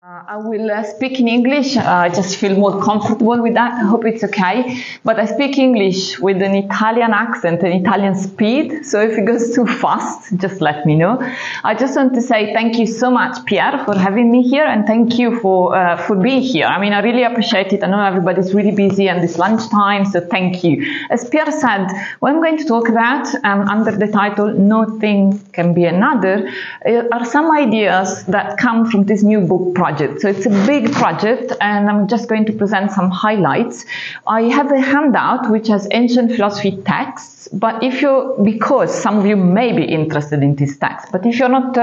I will speak in English. I just feel more comfortable with that. I hope it's okay. But I speak English with an Italian accent, an Italian speed. So if it goes too fast, just let me know. I just want to say thank you so much, Pierre, for having me here, and thank you for being here. I mean, I really appreciate it. I know everybody's really busy and it's lunchtime, so thank you. As Pierre said, what I'm going to talk about under the title "No Thing Can Be Another" are some ideas that come from this new book project. So it's a big project, and I'm just going to present some highlights. I have a handout which has ancient philosophy texts, but because some of you may be interested in this text, but if you're not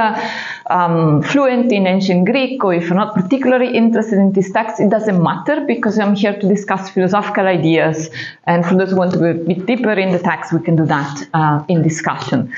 fluent in ancient Greek, or if you're not particularly interested in this text, it doesn't matter, because I'm here to discuss philosophical ideas, and for those who want to go a bit deeper in the text, we can do that in discussion.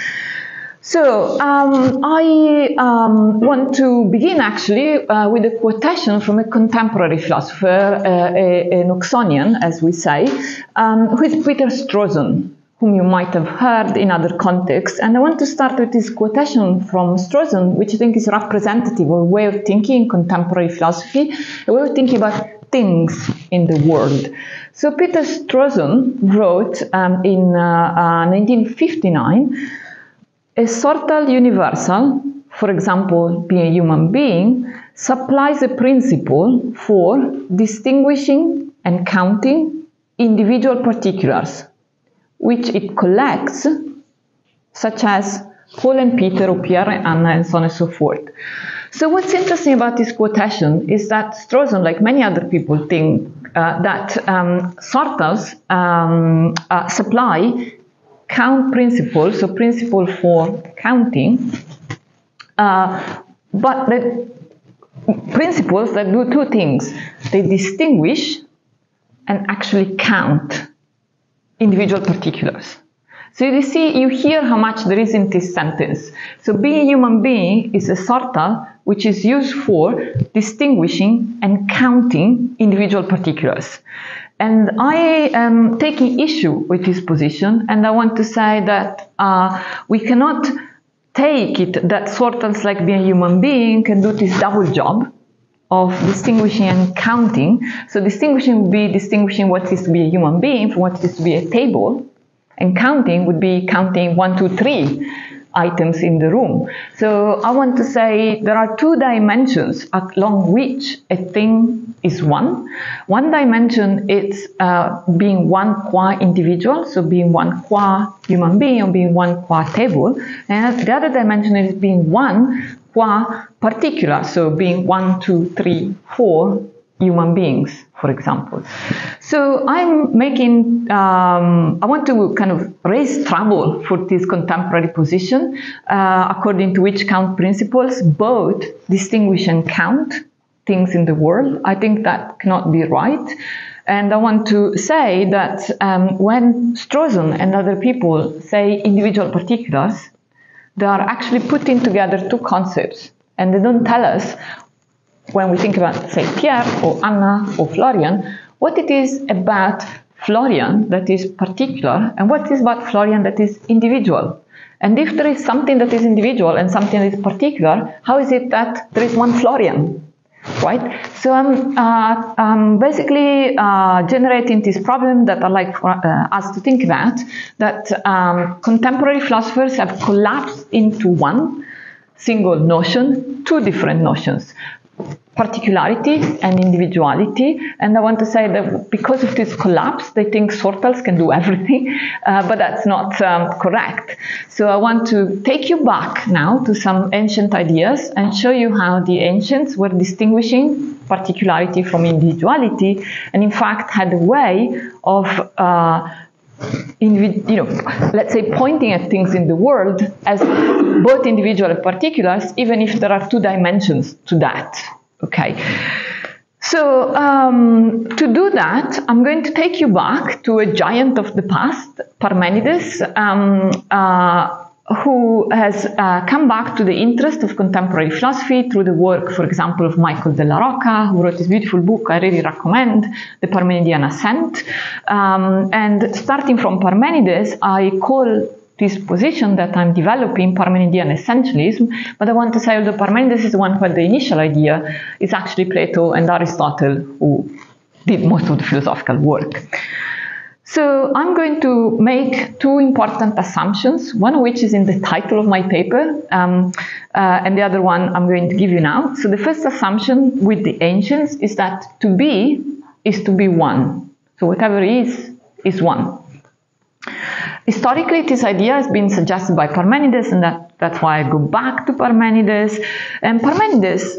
So I want to begin actually with a quotation from a contemporary philosopher, an Oxonian, as we say, who is Peter Strawson, whom you might have heard in other contexts. And I want to start with this quotation from Strawson, which I think is representative of a way of thinking in contemporary philosophy, a way of thinking about things in the world. So Peter Strawson wrote in 1959, "A sortal universal, for example, being a human being, supplies a principle for distinguishing and counting individual particulars, which it collects, such as Paul and Peter, or Pierre and Anna, and so on and so forth." So what's interesting about this quotation is that Strawson, like many other people, think that sortals supply count principles, so principle for counting, but the principles that do two things. They distinguish and actually count individual particulars. So you hear how much there is in this sentence. So being a human being is a sortal which is used for distinguishing and counting individual particulars. And I am taking issue with this position, and I want to say that we cannot take it that sortals, like being a human being, can do this double job of distinguishing and counting. So distinguishing would be distinguishing what is to be a human being from what is to be a table, and counting would be counting 1, 2, 3 items in the room. So I want to say there are two dimensions along which a thing is one. One dimension is being one qua individual, so being one qua human being, or being one qua table. And the other dimension is being one qua particular, so being 1, 2, 3, 4 human beings, for example. So I'm making, I want to kind of raise trouble for this contemporary position, according to which count principles both distinguish and count things in the world. I think that cannot be right. And I want to say that when Strawson and other people say individual particulars, they are actually putting together two concepts, and they don't tell us, when we think about, say, Pierre or Anna or Florian, what it is about Florian that is particular and what is about Florian that is individual. And if there is something that is individual and something that is particular, how is it that there is one Florian, right? So I'm basically generating this problem that I like for us to think about, that contemporary philosophers have collapsed into one single notion, two different notions: particularity and individuality. And I want to say that because of this collapse, they think sortals can do everything, but that's not correct. So I want to take you back now to some ancient ideas and show you how the ancients were distinguishing particularity from individuality, and in fact had a way of let's say pointing at things in the world as both individual and particulars, even if there are two dimensions to that. Okay, so to do that, I'm going to take you back to a giant of the past, Parmenides, who has come back to the interest of contemporary philosophy through the work, for example, of Michael Della Rocca, who wrote this beautiful book I really recommend, The Parmenidean Ascent. And starting from Parmenides, I call this position that I'm developing, Parmenidean essentialism, but I want to say, although Parmenides is the one who had the initial idea, it's actually Plato and Aristotle who did most of the philosophical work. So I'm going to make two important assumptions, one of which is in the title of my paper, and the other one I'm going to give you now. So the first assumption with the ancients is that to be is to be one. So whatever is one. Historically, this idea has been suggested by Parmenides, and that's why I go back to Parmenides. And Parmenides,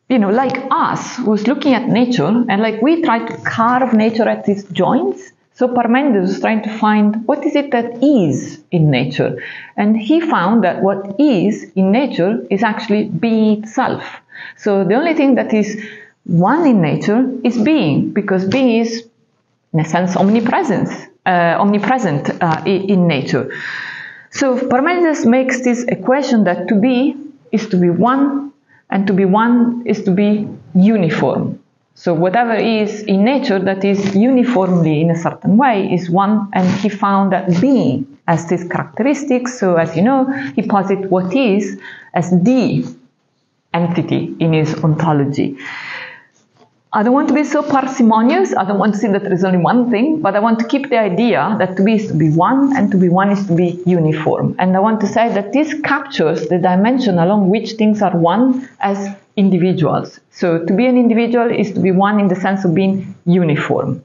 like us, was looking at nature, and like we try to carve nature at its joints. So Parmenides was trying to find what is it that is in nature. And he found that what is in nature is actually being itself. So the only thing that is one in nature is being, because being is, in a sense, omnipresent in nature. So Parmenides makes this equation that to be is to be one, and to be one is to be uniform. So whatever is in nature that is uniformly in a certain way is one, and he found that being has these characteristics. So as you know, he posits what is as the entity in his ontology. I don't want to be so parsimonious, I don't want to say that there is only one thing, but I want to keep the idea that to be is to be one, and to be one is to be uniform. And I want to say that this captures the dimension along which things are one as individuals. So to be an individual is to be one in the sense of being uniform.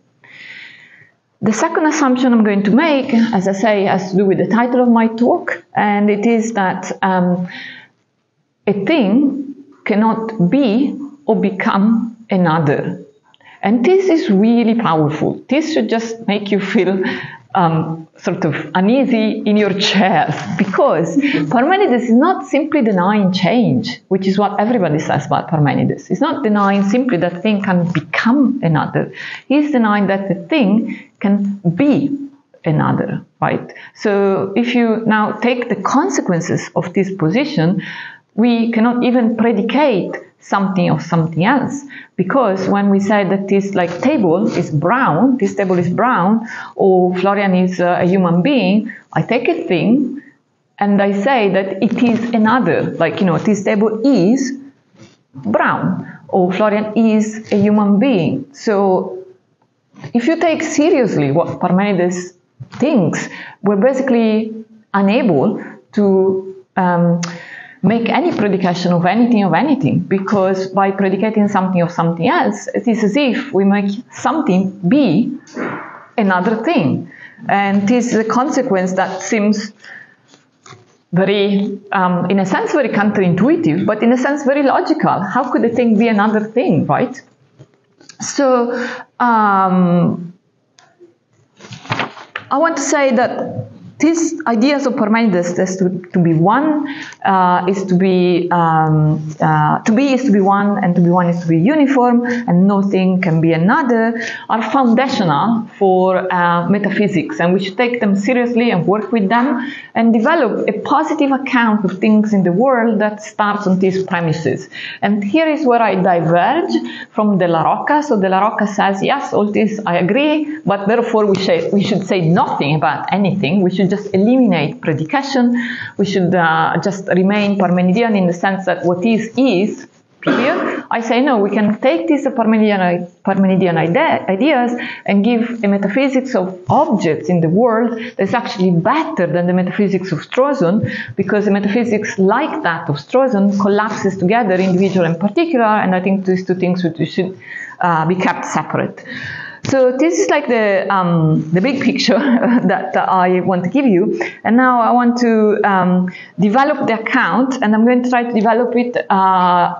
The second assumption I'm going to make, as I say, has to do with the title of my talk, and it is that a thing cannot be or become another. And this is really powerful. This should just make you feel sort of uneasy in your chairs, because Parmenides is not simply denying change, which is what everybody says about Parmenides. He's not denying simply that a thing can become another. He's denying that the thing can be another, right? So if you now take the consequences of this position, we cannot even predicate something of something else, because when we say that this table is brown, this table is brown, or Florian is a human being, I take a thing and I say that it is another, this table is brown, or Florian is a human being. So if you take seriously what Parmenides thinks, we're basically unable to make any predication of anything, because by predicating something of something else, it is as if we make something be another thing. And this is a consequence that seems very, in a sense, very counterintuitive, but in a sense very logical. How could a thing be another thing, right? So I want to say that these ideas of Parmenides is to be one, is to be is to be one, and to be one is to be uniform, and nothing can be another, are foundational for metaphysics, and we should take them seriously and work with them and develop a positive account of things in the world that starts on these premises. And here is where I diverge from De La Rocca. So De La Rocca says, yes, all this I agree, but therefore we should say nothing about anything. We should just eliminate predication. We should just remain Parmenidean in the sense that what is, period. I say no, we can take these Parmenidean ideas and give a metaphysics of objects in the world that's actually better than the metaphysics of Strawson, because the metaphysics like that of Strawson collapses together individual and particular, and I think these two things should be kept separate. So this is the big picture that I want to give you. And now I want to develop the account, and I'm going to try to develop it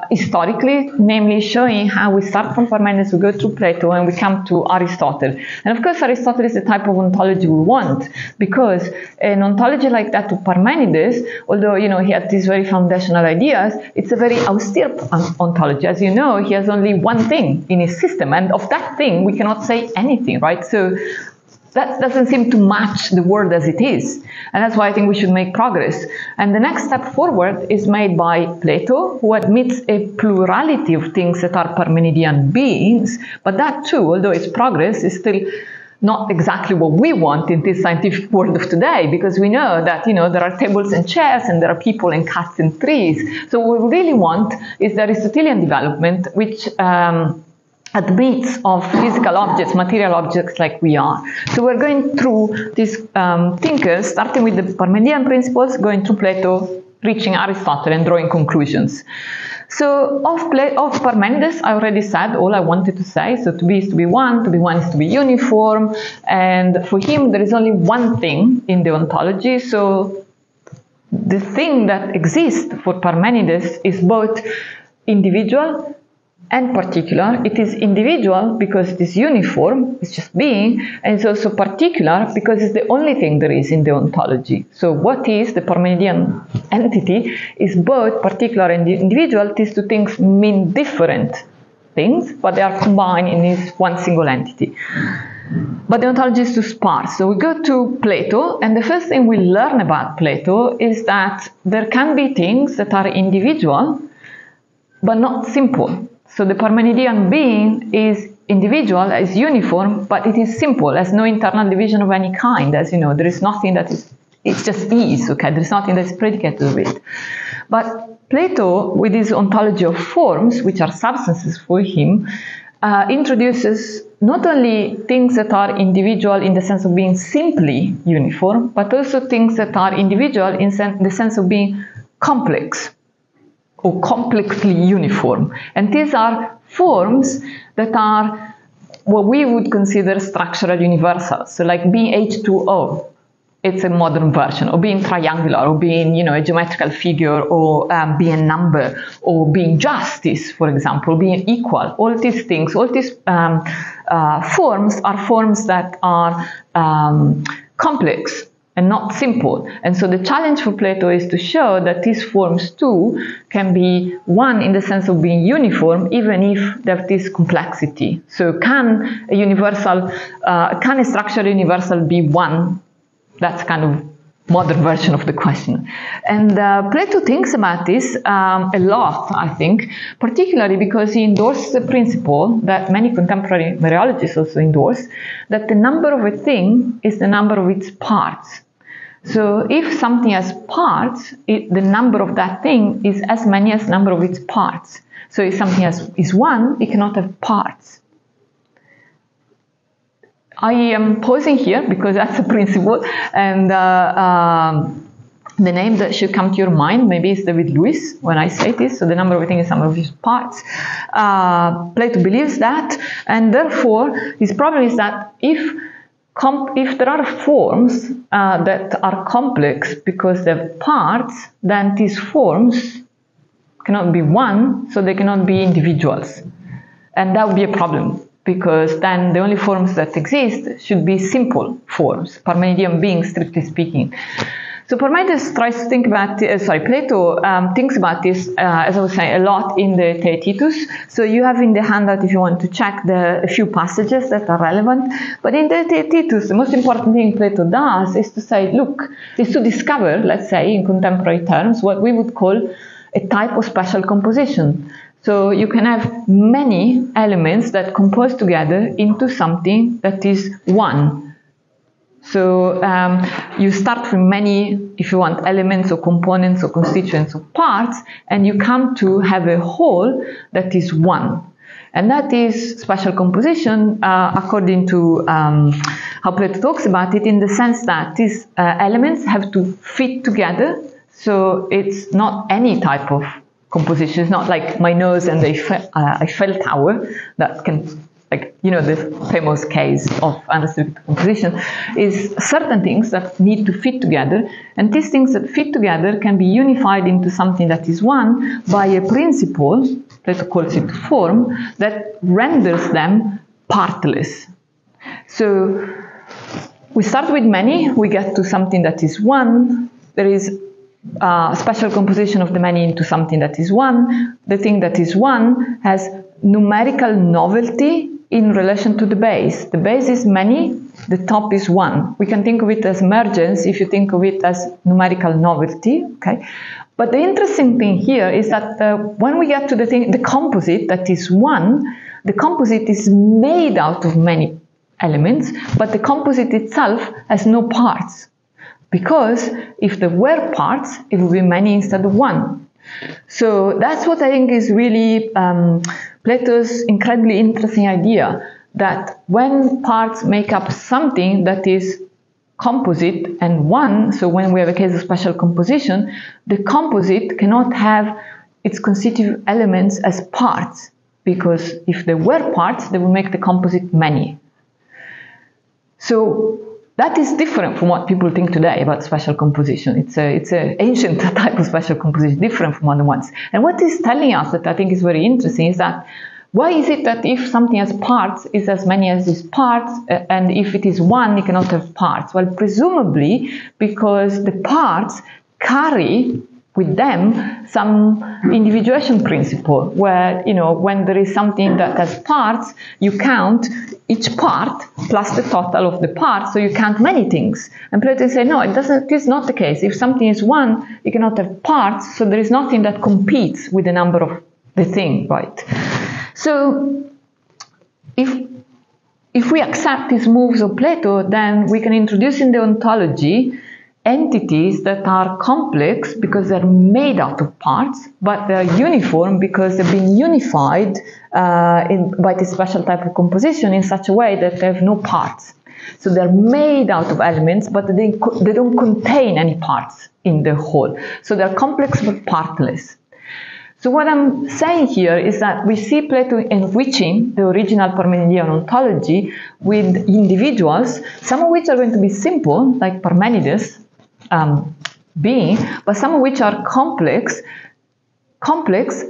historically, namely showing how we start from Parmenides, we go through Plato, and we come to Aristotle. And of course, Aristotle is the type of ontology we want, because an ontology like that of Parmenides, although, he had these very foundational ideas, it's a very austere ontology. As you know, he has only one thing in his system, and of that thing, we cannot say anything, right? So that doesn't seem to match the world as it is. And that's why I think we should make progress. And the next step forward is made by Plato, who admits a plurality of things that are Parmenidean beings. But that too, although it's progress, is still not exactly what we want in this scientific world of today, because we know that, you know, there are tables and chairs and there are people and cats and trees. So what we really want is the Aristotelian development, which admits of physical objects, material objects like we are. So we're going through these thinkers, starting with the Parmenidean principles, going through Plato, reaching Aristotle and drawing conclusions. So of Parmenides, I already said all I wanted to say. So to be is to be one is to be uniform, and for him there is only one thing in the ontology. So the thing that exists for Parmenides is both individual and particular. It is individual because it is uniform, it's just being, and it's also particular because it's the only thing there is in the ontology. So what is the Parmenidean entity is both particular and individual. These two things mean different things, but they are combined in this one single entity. But the ontology is too sparse. So we go to Plato, and the first thing we learn about Plato is that there can be things that are individual, but not simple. So the Parmenidean being is individual, is uniform, but it is simple, has no internal division of any kind. As you know, there is nothing that is, it's just is, okay? There is nothing that is predicated of it. But Plato, with his ontology of forms, which are substances for him, introduces not only things that are individual in the sense of being simply uniform, but also things that are individual in the sense of being complex, or complexly uniform. And these are forms that are what we would consider structural universals. So like being H2O, it's a modern version, or being triangular, or being, you know, a geometrical figure, or being a number, or being justice, for example, being equal. All these things, all these forms are forms that are complex and not simple. And so the challenge for Plato is to show that these forms too can be one in the sense of being uniform, even if there is complexity. So can a structure universal be one? That's kind of modern version of the question. And Plato thinks about this a lot, I think, particularly because he endorsed the principle that many contemporary Mariologists also endorse, that the number of a thing is the number of its parts. So if something has parts, the number of that thing is as many as the number of its parts. So if something is one, it cannot have parts. I am pausing here because that's a principle, and the name that should come to your mind maybe is David Lewis when I say this. So the number of a thing is the number of its parts. Plato believes that, and therefore his problem is that if there are forms that are complex because they have parts, then these forms cannot be one, so they cannot be individuals. And that would be a problem, because then the only forms that exist should be simple forms, Parmenidean being, strictly speaking. So Parmenides tries to think about, Plato thinks about this, as I was saying, a lot in the Theaetetus. So you have in the handout, if you want to check, a few passages that are relevant. But in the Theaetetus, the most important thing Plato does is to say, look, is to discover, let's say, in contemporary terms, what we would call a type of special composition. So you can have many elements that compose together into something that is one. So you start from many, if you want, elements or components or constituents or parts, and you come to have a whole that is one. And that is special composition, according to how Plato talks about it, in the sense that these elements have to fit together. So it's not any type of composition. It's not like my nose and the Eiffel Tower that can, like, you know, the famous case of unrestricted composition, is certain things that need to fit together, and these things that fit together can be unified into something that is one by a principle, Plato calls it form, that renders them partless. So we start with many, we get to something that is one, there is special composition of the many into something that is one. The thing that is one has numerical novelty in relation to the base. The base is many, the top is one. We can think of it as emergence if you think of it as numerical novelty, okay? But the interesting thing here is that when we get to the composite that is one, the composite is made out of many elements, but the composite itself has no parts. Because if there were parts, it would be many instead of one. So that's what I think is really Plato's incredibly interesting idea, that when parts make up something that is composite and one, so when we have a case of special composition, the composite cannot have its constitutive elements as parts, because if there were parts, they would make the composite many. So that is different from what people think today about special composition. It's an ancient type of special composition, different from other ones. And what it's telling us that I think is very interesting is that why is it that if something has parts, it's as many as its parts, and if it is one, it cannot have parts? Well, presumably because the parts carry with them some individuation principle, where, you know, when there is something that has parts, you count each part plus the total of the parts, so you count many things. And Plato said, no, it is not the case. If something is one, it cannot have parts, so there is nothing that competes with the number of the thing, right? So if we accept these moves of Plato, then we can introduce in the ontology entities that are complex because they're made out of parts, but they're uniform because they've been unified by this special type of composition in such a way that they have no parts. So they're made out of elements, but they don't contain any parts in the whole. So they're complex but partless. So what I'm saying here is that we see Plato enriching the original Parmenidean ontology with individuals, some of which are going to be simple, like Parmenides being, but some of which are complex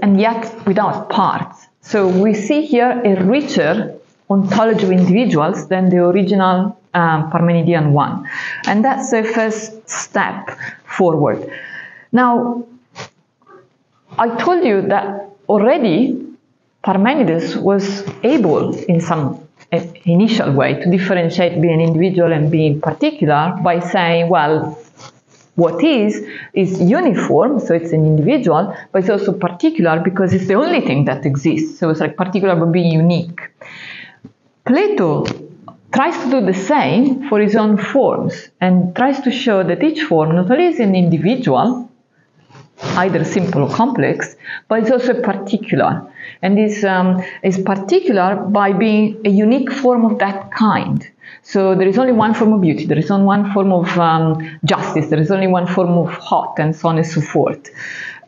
and yet without parts. So we see here a richer ontology of individuals than the original Parmenidean one. And that's the first step forward. Now, I told you that already Parmenides was able in some initial way to differentiate being individual and being particular by saying, well, what is uniform, so it's an individual, but it's also particular because it's the only thing that exists. So it's like particular but being unique. Plato tries to do the same for his own forms and tries to show that each form not only is an individual, either simple or complex, but it's also particular. And is particular by being a unique form of that kind. So there is only one form of beauty, there is only one form of justice, there is only one form of hot, and so on and so forth.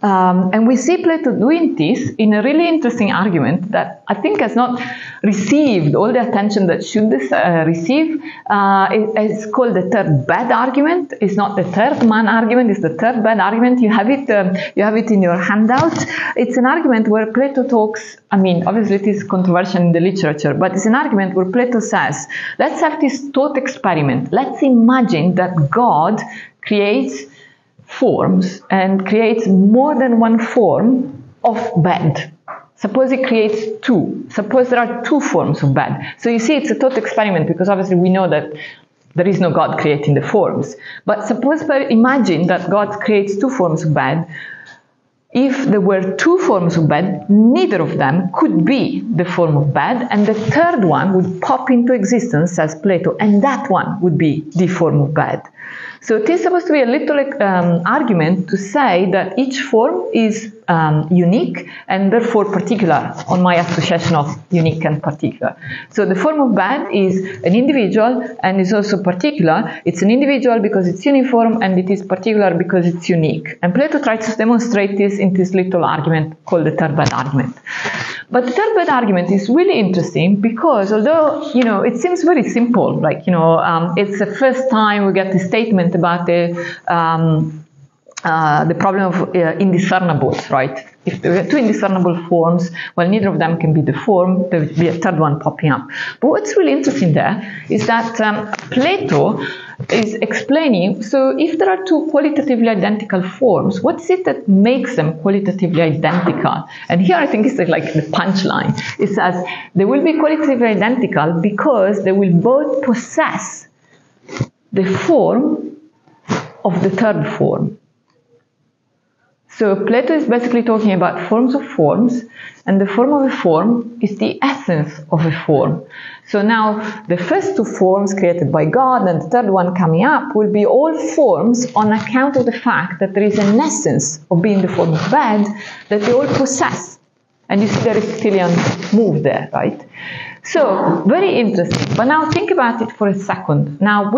And we see Plato doing this in a really interesting argument that I think has not received all the attention that should receive. It's called the third bad argument. It's not the third man argument, it's the third bad argument. You have it in your handout. It's an argument where Plato talks, I mean, obviously it is controversial in the literature, but it's an argument where Plato says, let's have this thought experiment. Let's imagine that God creates forms and creates more than one form of bed. Suppose it creates two. Suppose there are two forms of bed. So you see, it's a thought experiment because obviously we know that there is no God creating the forms. But suppose, imagine that God creates two forms of bed. If there were two forms of bed, neither of them could be the form of bed, and the third one would pop into existence, says Plato, and that one would be the form of bed. So it is supposed to be a little argument to say that each form is unique and therefore particular on my association of unique and particular. So the form of bed is an individual and is also particular. It's an individual because it's uniform and it is particular because it's unique. And Plato tries to demonstrate this in this little argument called the third bad argument. But the third bad argument is really interesting because although, you know, it seems very simple, like, you know, it's the first time we get the statement about the problem of indiscernibles, right? If there are two indiscernible forms, well, neither of them can be the form, there will be a third one popping up. But what's really interesting there is that Plato is explaining, so if there are two qualitatively identical forms, what is it that makes them qualitatively identical? And here I think it's like the punchline. It says they will be qualitatively identical because they will both possess the form of the third form. So Plato is basically talking about forms of forms, and the form of a form is the essence of a form. So now the first two forms created by God and the third one coming up will be all forms on account of the fact that there is an essence of being the form of bed that they all possess. And you see the Aristotelian move there, right? So, very interesting. But now think about it for a second. Now,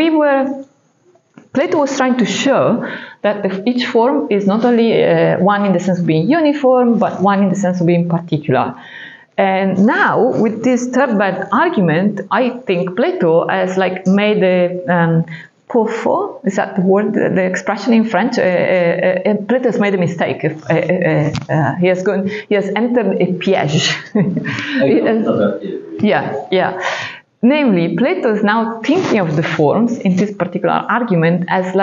Plato was trying to show that each form is not only one in the sense of being uniform, but one in the sense of being particular. And now, with this third bed argument, I think Plato has made a pour fort, is that the word, the expression in French? Plato has made a mistake. He has entered a piège. Yeah. Namely, Plato is now thinking of the forms in this particular argument as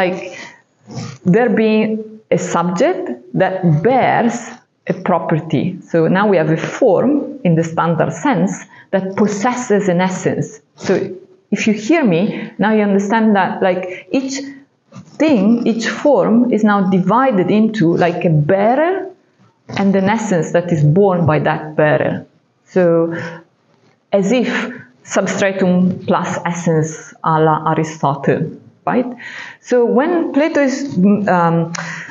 there being a subject that bears a property. So now we have a form in the standard sense that possesses an essence. So if you hear me, now you understand that each thing, each form is now divided into a bearer and an essence that is born by that bearer. So as if substratum plus essence a la Aristotle, right? So when Plato is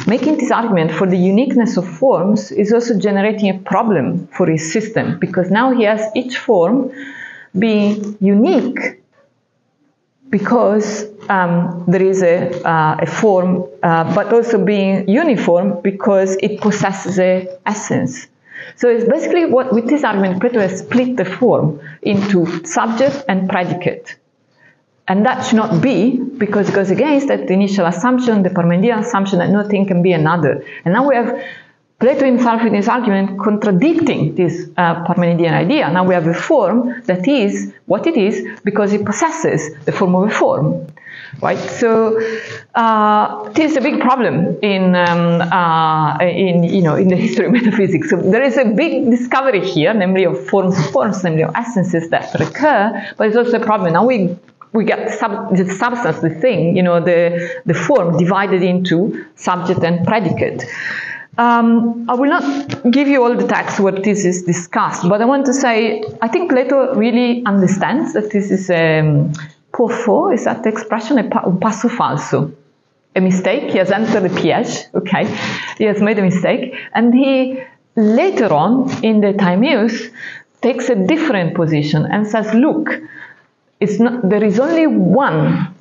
making this argument for the uniqueness of forms, is also generating a problem for his system, because now he has each form being unique because there is a form, but also being uniform because it possesses an essence. So it's basically with this argument, Plato has split the form into subject and predicate. And that should not be, because it goes against that initial assumption, the Parmenidean assumption that nothing can be another. And now we have Plato himself in his argument contradicting this Parmenidean idea. Now we have a form that is what it is because it possesses the form of a form. Right, so this is a big problem in the history of metaphysics. So there is a big discovery here, namely of forms, namely of essences that recur, but it's also a problem. Now we get the substance, the thing, the form divided into subject and predicate. I will not give you all the text where this is discussed, but I want to say I think Plato really understands that this is pour fort, is that the expression? Un passo falso. A mistake. He has entered the piège. Okay. He has made a mistake. And he, later on, in the Timaeus, takes a different position and says, look, there is only one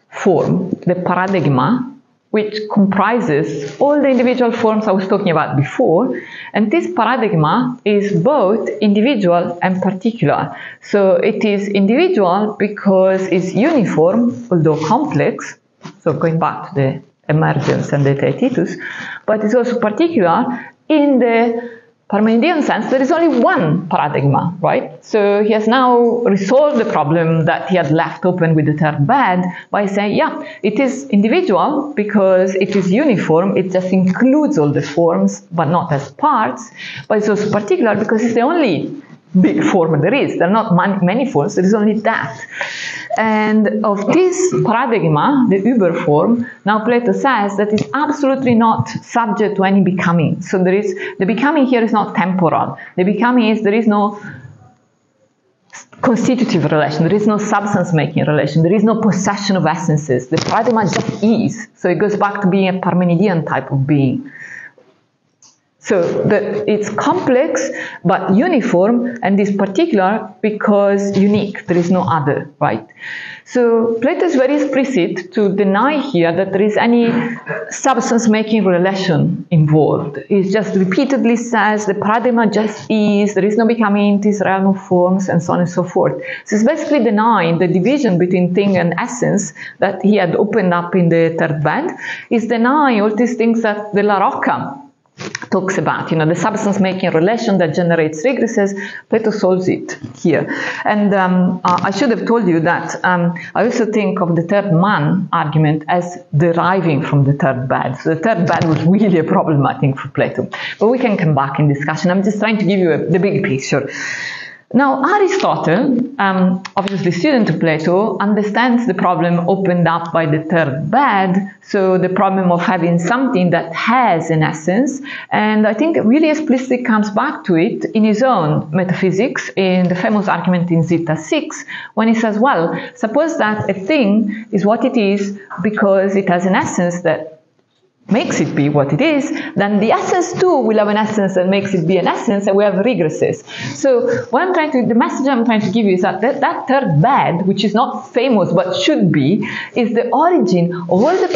form, the paradigma, which comprises all the individual forms I was talking about before. And this paradigma is both individual and particular. So it is individual because it's uniform, although complex. So going back to the emergence and the Theaetetus, but it's also particular in the Parmenidean sense. There is only one paradigma, right? So he has now resolved the problem that he had left open with the third bed by saying, yeah, it is individual because it is uniform. It just includes all the forms, but not as parts. But it's also particular because it's the only big form there is. There are not many forms. There is only that. And of this paradigma, the Uber form, now Plato says that it's absolutely not subject to any becoming. So the becoming here is not temporal. The becoming is there is no constitutive relation. There is no substance-making relation. There is no possession of essences. The paradigma just is. So it goes back to being a Parmenidean type of being. So it's complex but uniform, and is particular because unique. There is no other, right? So Plato is very explicit to deny here that there is any substance-making relation involved. He just repeatedly says the paradigma just is, there is no becoming in this realm of forms, and so on and so forth. So it's basically denying the division between thing and essence that he had opened up in the third bed. He's denying all these things that the La Rocca talks about, the substance-making relation that generates regresses. Plato solves it here. And I should have told you that I also think of the third man argument as deriving from the third bed. So the third bed was really a problem, I think, for Plato. But we can come back in discussion. I'm just trying to give you the big picture. Now, Aristotle, obviously student of Plato, understands the problem opened up by the third bad, so the problem of having something that has an essence, and I think really explicitly comes back to it in his own metaphysics, in the famous argument in Zeta 6, when he says, well, suppose that a thing is what it is because it has an essence that makes it be what it is, then the essence too will have an essence that makes it be an essence, and we have regresses. So what the message I'm trying to give you is that that third bad, which is not famous but should be, is the origin of all the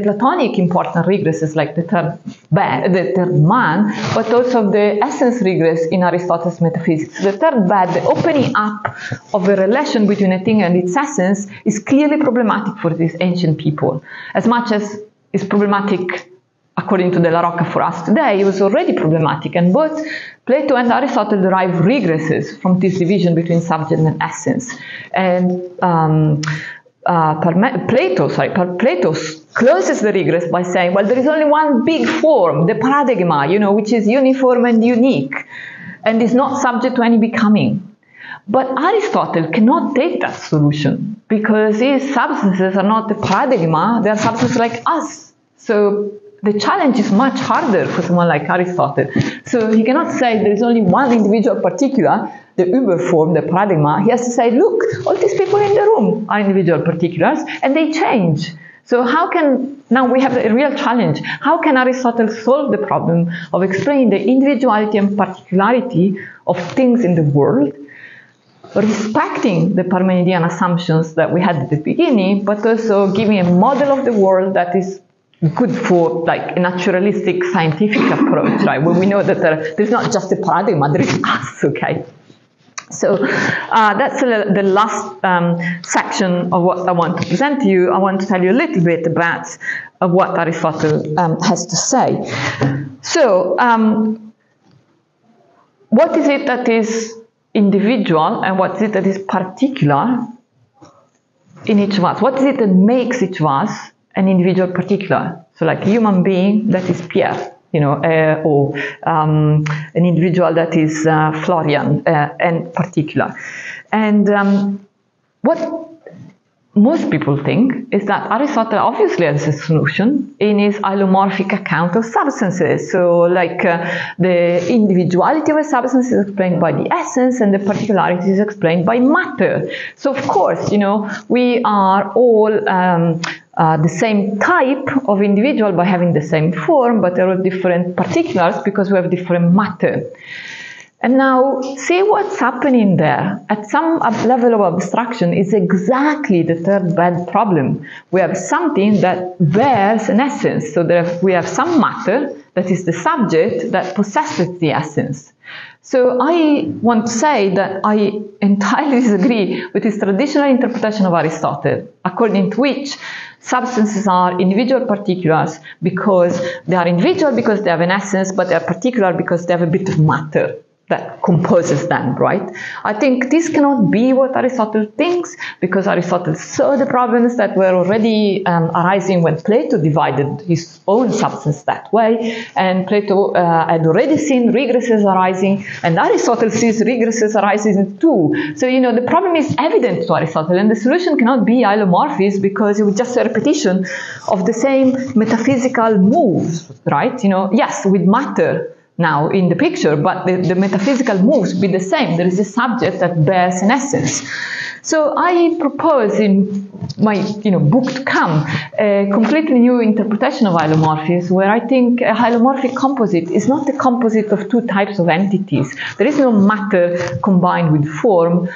Platonic important regresses, like the third bad, the third man, but also the essence regress in Aristotle's metaphysics. The third bad, the opening up of a relation between a thing and its essence, is clearly problematic for these ancient people, as much as is problematic according to De La Rocca for us today. It was already problematic, and both Plato and Aristotle derive regresses from this division between subject and essence. And Plato closes the regress by saying, well, there is only one big form, the paradigma, which is uniform and unique, and is not subject to any becoming. But Aristotle cannot take that solution, because his substances are not the paradigma, they are substances like us. So the challenge is much harder for someone like Aristotle. So he cannot say there is only one individual particular, the Uber form, the paradigma. He has to say, look, all these people in the room are individual particulars, and they change. So now we have a real challenge. How can Aristotle solve the problem of explaining the individuality and particularity of things in the world, respecting the Parmenidean assumptions that we had at the beginning, but also giving a model of the world that is good for like a naturalistic scientific approach, right? Where we know that there's not just a paradigm, there is us, okay? So that's the last section of what I want to present to you. I want to tell you a little bit about what Aristotle has to say. So what is it that is individual and what is it that is particular in each of us? What is it that makes each of us an individual particular? So like a human being that is Pierre, or an individual that is Florian and particular. And what most people think is that Aristotle obviously has a solution in his allomorphic account of substances. So like the individuality of a substance is explained by the essence and the particularity is explained by matter. So of course, we are all the same type of individual by having the same form, but there are different particulars because we have different matter. And now, see what's happening there. At some level of abstraction is exactly the third bad problem. We have something that bears an essence. So we have some matter that is the subject that possesses the essence. So I want to say that I entirely disagree with this traditional interpretation of Aristotle, according to which substances are individual particulars because they are individual because they have an essence, but they are particular because they have a bit of matter that composes them, right? I think this cannot be what Aristotle thinks, because Aristotle saw the problems that were already arising when Plato divided his own substance that way, and Plato had already seen regresses arising, and Aristotle sees regresses arising too. So, the problem is evident to Aristotle, and the solution cannot be allomorphism, because it would just be a repetition of the same metaphysical moves, right? Yes, with matter now in the picture, but the metaphysical moves be the same. There is a subject that bears an essence. So I propose in my book to come a completely new interpretation of hylomorphism, where I think a hylomorphic composite is not the composite of two types of entities. There is no matter combined with form,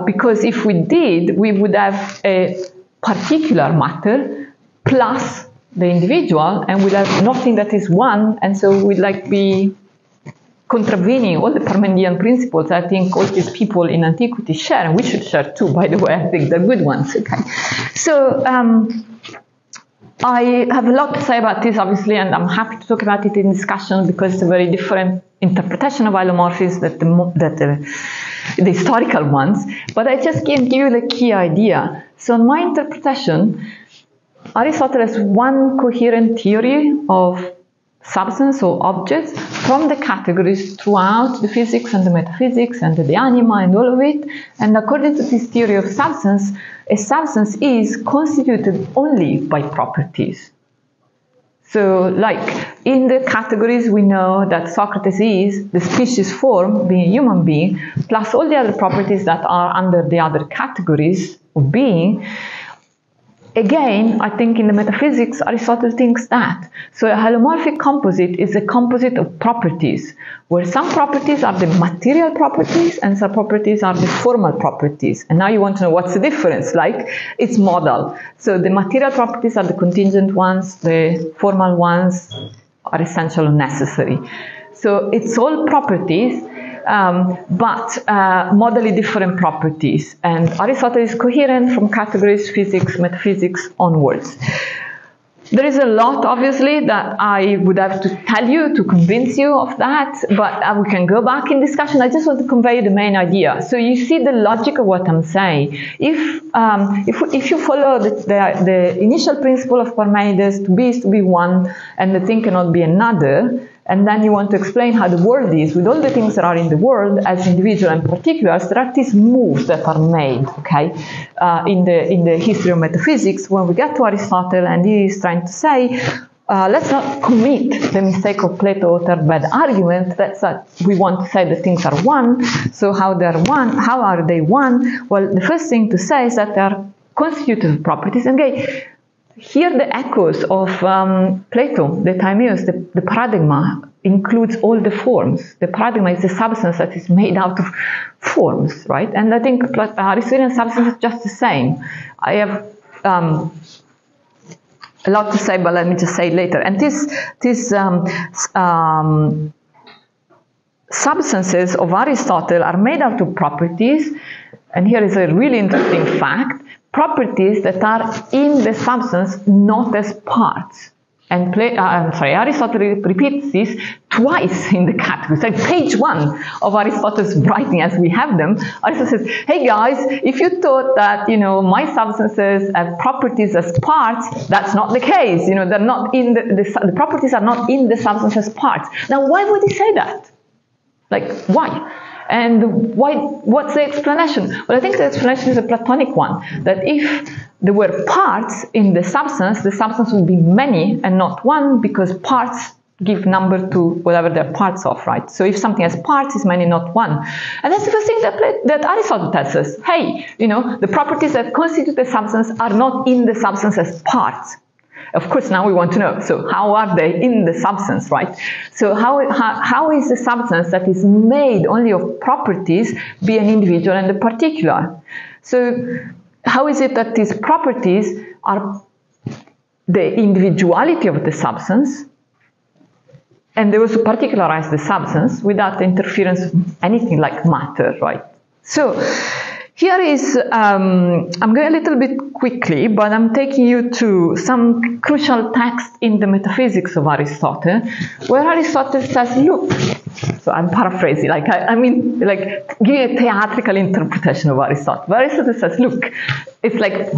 because if we did, we would have a particular matter plus the individual, and we'll have nothing that is one, and so we'd be contravening all the Parmenidean principles I think all these people in antiquity share, and we should share too, by the way. I think they're good ones. Okay, so I have a lot to say about this, obviously, and I'm happy to talk about it in discussion, because it's a very different interpretation of hylomorphism than the historical ones, but I just can give you the key idea. So in my interpretation, Aristotle has one coherent theory of substance or objects from the categories throughout the physics and the metaphysics and the anima and all of it. And according to this theory of substance, a substance is constituted only by properties. So, like in the categories, we know that Socrates is the species form, being a human being, plus all the other properties that are under the other categories of being. Again, I think in the metaphysics, Aristotle thinks that. So a holomorphic composite is a composite of properties, where some properties are the material properties and some properties are the formal properties. And now you want to know what's the difference. Like, it's modal. So the material properties are the contingent ones, the formal ones are essential and necessary. So it's all properties, but modally different properties. And Aristotle is coherent from categories, physics, metaphysics onwards. There is a lot, obviously, that I would have to tell you to convince you of that, but we can go back in discussion. I just want to convey the main idea. So you see the logic of what I'm saying. If you follow the initial principle of Parmenides, to be is to be one, and the thing cannot be another, and then you want to explain how the world is with all the things that are in the world as individual and particulars, there are these moves that are made, okay, in the history of metaphysics. When we get to Aristotle, and he is trying to say, let's not commit the mistake of Plato third bad argument. That's that we want to say that things are one. So how they're one? How are they one? Well, the first thing to say is that they are constitutive of properties. And okay, here the echoes of Plato, the Timaeus, the paradigma includes all the forms. The paradigma is a substance that is made out of forms, right? And I think Aristotelian substance is just the same. I have a lot to say, but let me just say it later. And these substances of Aristotle are made out of properties, and here is a really interesting fact. Properties that are in the substance, not as parts. And Aristotle repeats this twice in the categories. Like page 1 of Aristotle's writing as we have them, Aristotle says, hey guys, if you thought that, my substances have properties as parts, that's not the case. They're not in the properties are not in the substance as parts. Now, why would he say that? Like, why? And what's the explanation? Well, I think the explanation is a Platonic one, that if there were parts in the substance would be many and not one, because parts give number to whatever they're parts of, right? So if something has parts, it's many, not one. And that's the first thing that Aristotle tells us. Hey, the properties that constitute the substance are not in the substance as parts. Of course, now we want to know, so how are they in the substance, right? So how is the substance that is made only of properties be an individual and a particular? So how is it that these properties are the individuality of the substance, and they also particularize the substance without the interference of anything like matter, right? So here is, I'm going a little bit quickly, but I'm taking you to some crucial text in the metaphysics of Aristotle, where Aristotle says, look, so I'm paraphrasing, give you a theatrical interpretation of Aristotle. But Aristotle says, look, it's like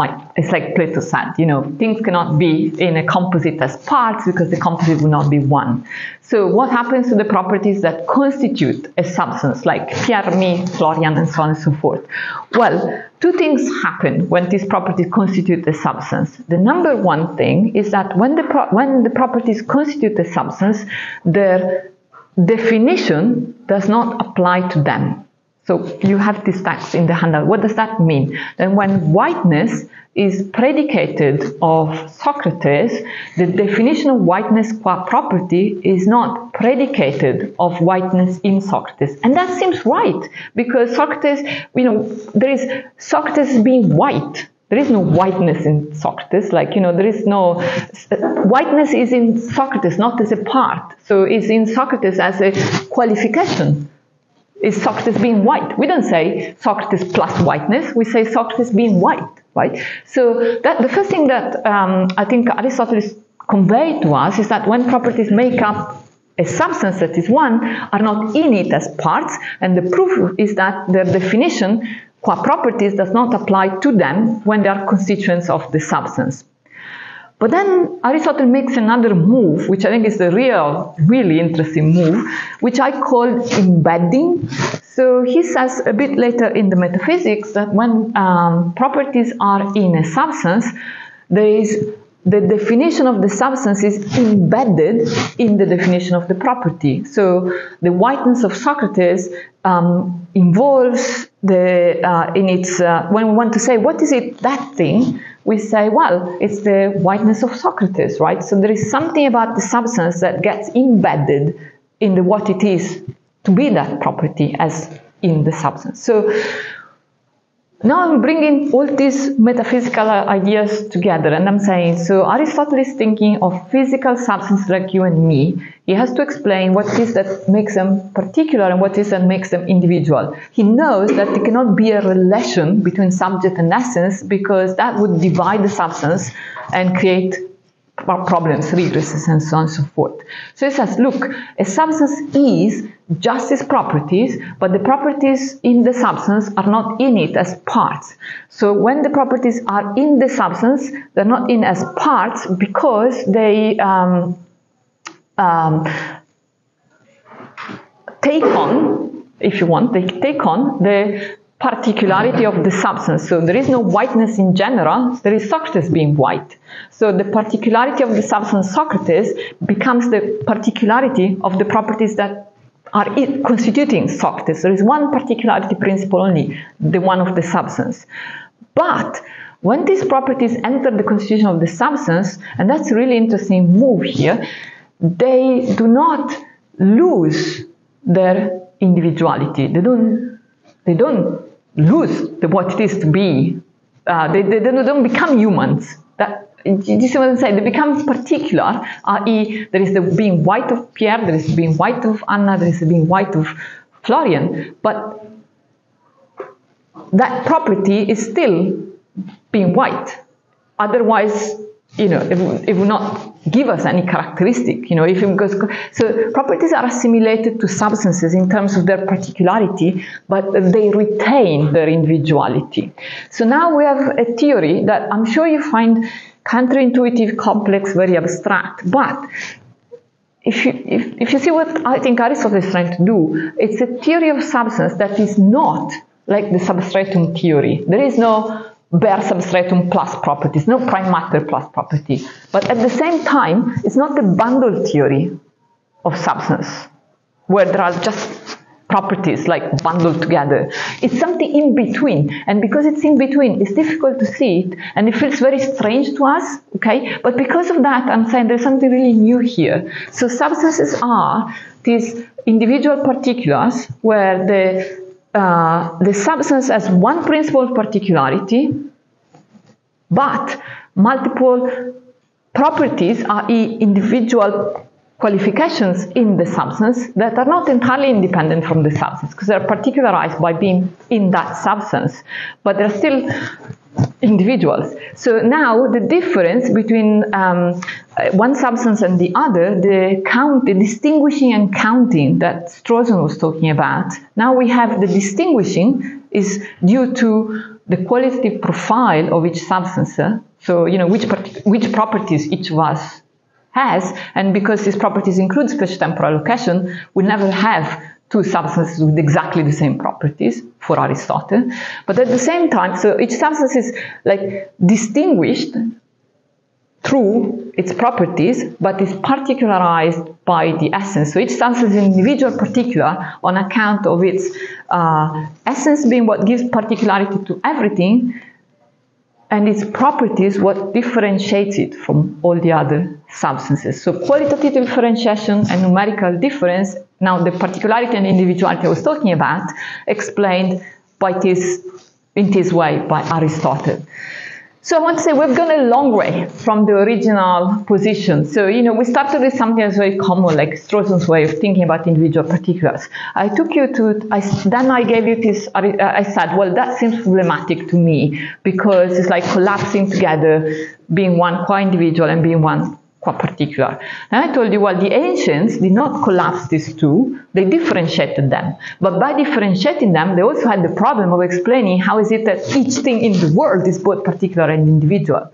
Plato said, things cannot be in a composite as parts because the composite will not be one. So what happens to the properties that constitute a substance, like Pierre, me, Florian, and so on and so forth? Well, two things happen when these properties constitute a substance. The number one thing is that when the properties constitute a substance, their definition does not apply to them. So you have this text in the handout. What does that mean? Then when whiteness is predicated of Socrates, the definition of whiteness qua property is not predicated of whiteness in Socrates. And that seems right, because Socrates, there is Socrates being white. There is no whiteness in Socrates, there is no, whiteness is in Socrates, not as a part. So it's in Socrates as a qualification. Is Socrates being white? We don't say Socrates plus whiteness, we say Socrates being white, right? So that the first thing that I think Aristotle is conveyed to us is that when properties make up a substance that is one, are not in it as parts, and the proof is that their definition qua properties does not apply to them when they are constituents of the substance. But then Aristotle makes another move, which I think is the really interesting move, which I call embedding. So he says a bit later in the Metaphysics that when properties are in a substance, there is the definition of the substance is embedded in the definition of the property. So the whiteness of Socrates involves when we want to say what is it that thing, we say, well, it's the whiteness of Socrates, right? So there is something about the substance that gets embedded in what it is to be that property as in the substance. So now I'm bringing all these metaphysical ideas together, and I'm saying, so Aristotle is thinking of physical substances like you and me. He has to explain what it is that makes them particular and what it is that makes them individual. He knows that there cannot be a relation between subject and essence because that would divide the substance and create problems, regresses, and so on and so forth. So he says, look, a substance is just its properties, but the properties in the substance are not in it as parts. So when the properties are in the substance, they're not in as parts because they take on, if you want, they take on the particularity of the substance. So there is no whiteness in general, there is Socrates being white. So the particularity of the substance Socrates becomes the particularity of the properties that are constituting Socrates. There is one particularity principle only, the one of the substance. But when these properties enter the constitution of the substance, and that's a really interesting move here, they do not lose their individuality. They don't lose what it is to be. They don't become humans. You see what I'm saying? They become particular, i.e. there is the being white of Pierre, there is the being white of Anna, there is the being white of Florian, but that property is still being white. Otherwise, it will not give us any characteristic, so properties are assimilated to substances in terms of their particularity, but they retain their individuality. So now we have a theory that I'm sure you find counterintuitive, complex, very abstract, but if you see what I think Aristotle is trying to do, it's a theory of substance that is not like the substratum theory. There is no bare substratum plus properties, no prime matter plus property. But at the same time, it's not the bundle theory of substance, where there are just properties like bundled together. It's something in between, and because it's in between, it's difficult to see it, and it feels very strange to us, okay? But because of that, I'm saying there's something really new here. So substances are these individual particulars where the substance has one principle of particularity, but multiple properties, i.e. individual qualifications in the substance that are not entirely independent from the substance because they're particularized by being in that substance, but they're still individuals. So now the difference between one substance and the other, the distinguishing and counting that Strawson was talking about, now we have the distinguishing is due to the qualitative profile of each substance. So, which properties each of us has, and because these properties include spatiotemporal location, we never have two substances with exactly the same properties for Aristotle. But at the same time, so each substance is like distinguished through its properties, but is particularized by the essence. So each substance is an individual particular on account of its essence being what gives particularity to everything, and its properties what differentiates it from all the other substances. So qualitative differentiation and numerical difference, now the particularity and individuality I was talking about, explained in this way by Aristotle. So I want to say we've gone a long way from the original position. So, we started with something that's very common, like Strawson's way of thinking about individual particulars. I took you then I gave you this, I said, well, that seems problematic to me because it's like collapsing together, being one qua individual and being one qua particular. And I told you, well, the ancients did not collapse these two, they differentiated them. But by differentiating them, they also had the problem of explaining how is it that each thing in the world is both particular and individual.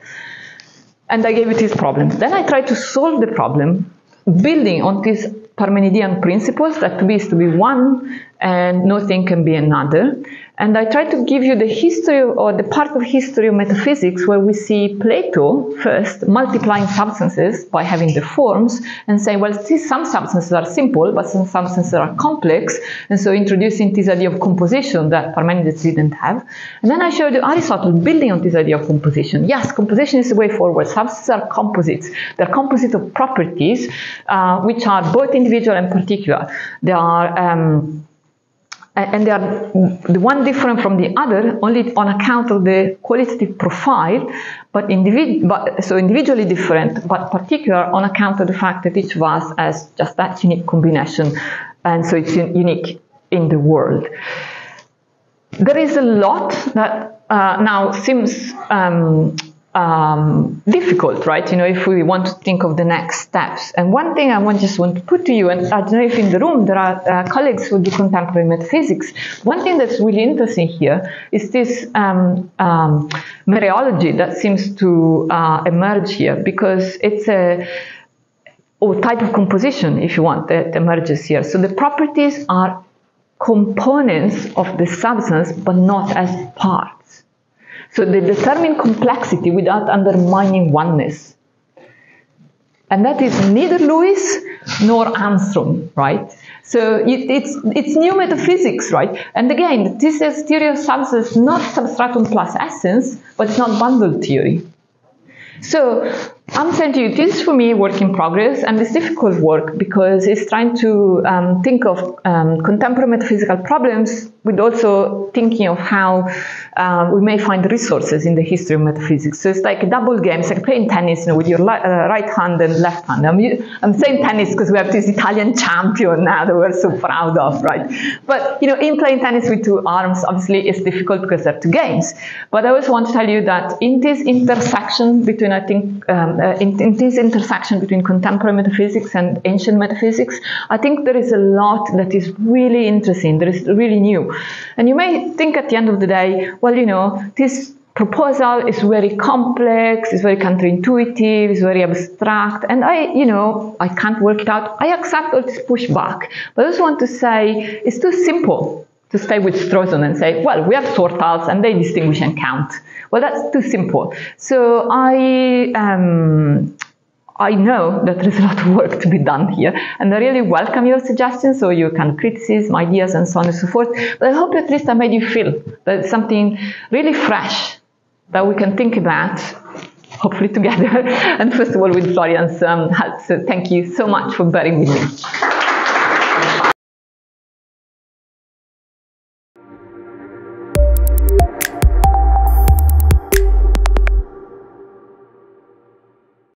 and I gave you this problem. Then I tried to solve the problem, building on these Parmenidean principles that to be is to be one and nothing can be another. And I tried to give you the history or the part of history of metaphysics where we see Plato first multiplying substances by having the forms and saying, well, some substances are simple, but some substances are complex. And so introducing this idea of composition that Parmenides didn't have. And then I showed you Aristotle building on this idea of composition. Yes, composition is the way forward. Substances are composites. They're composite of properties, which are both individual and particular. They are and they are the one different from the other only on account of the qualitative profile, so individually different, but particular on account of the fact that each of us has just that unique combination, and so it's unique in the world. There is a lot that now seems difficult, right? You know, if we want to think of the next steps. And one thing I just want to put to you, and I don't know if in the room there are colleagues who do contemporary metaphysics. One thing that's really interesting here is this mereology that seems to emerge here, because it's a type of composition, if you want, that emerges here. So the properties are components of the substance, but not as parts. So they determine complexity without undermining oneness. And that is neither Lewis nor Armstrong, right? So it's new metaphysics, right? And again, this is theory of substance, not substratum plus essence, but it's not bundle theory. So I'm saying to you, this is for me work in progress, and it's difficult work because it's trying to think of contemporary metaphysical problems with also thinking of how we may find resources in the history of metaphysics. So it's like a double game. It's like playing tennis, you know, with your right hand and left hand. I'm saying tennis because we have this Italian champion now that we're so proud of, right? But, you know, in playing tennis with two arms, obviously it's difficult because there are two games. But I also want to tell you that in this intersection between, I think, in this intersection between contemporary metaphysics and ancient metaphysics, I think there is a lot that is really interesting, that is really new. And you may think at the end of the day, well, you know, this proposal is very complex, it's very counterintuitive, it's very abstract, and I can't work it out. I accept all this pushback, but I just want to say it's too simple to stay with Strawson and say, well, we have sortals and they distinguish and count. Well, that's too simple. So I know that there is a lot of work to be done here, and I really welcome your suggestions, so you can criticism, ideas, and so on and so forth. But I hope at least I made you feel that it's something really fresh that we can think about, hopefully together, and first of all with Florian's help. So thank you so much for bearing with me.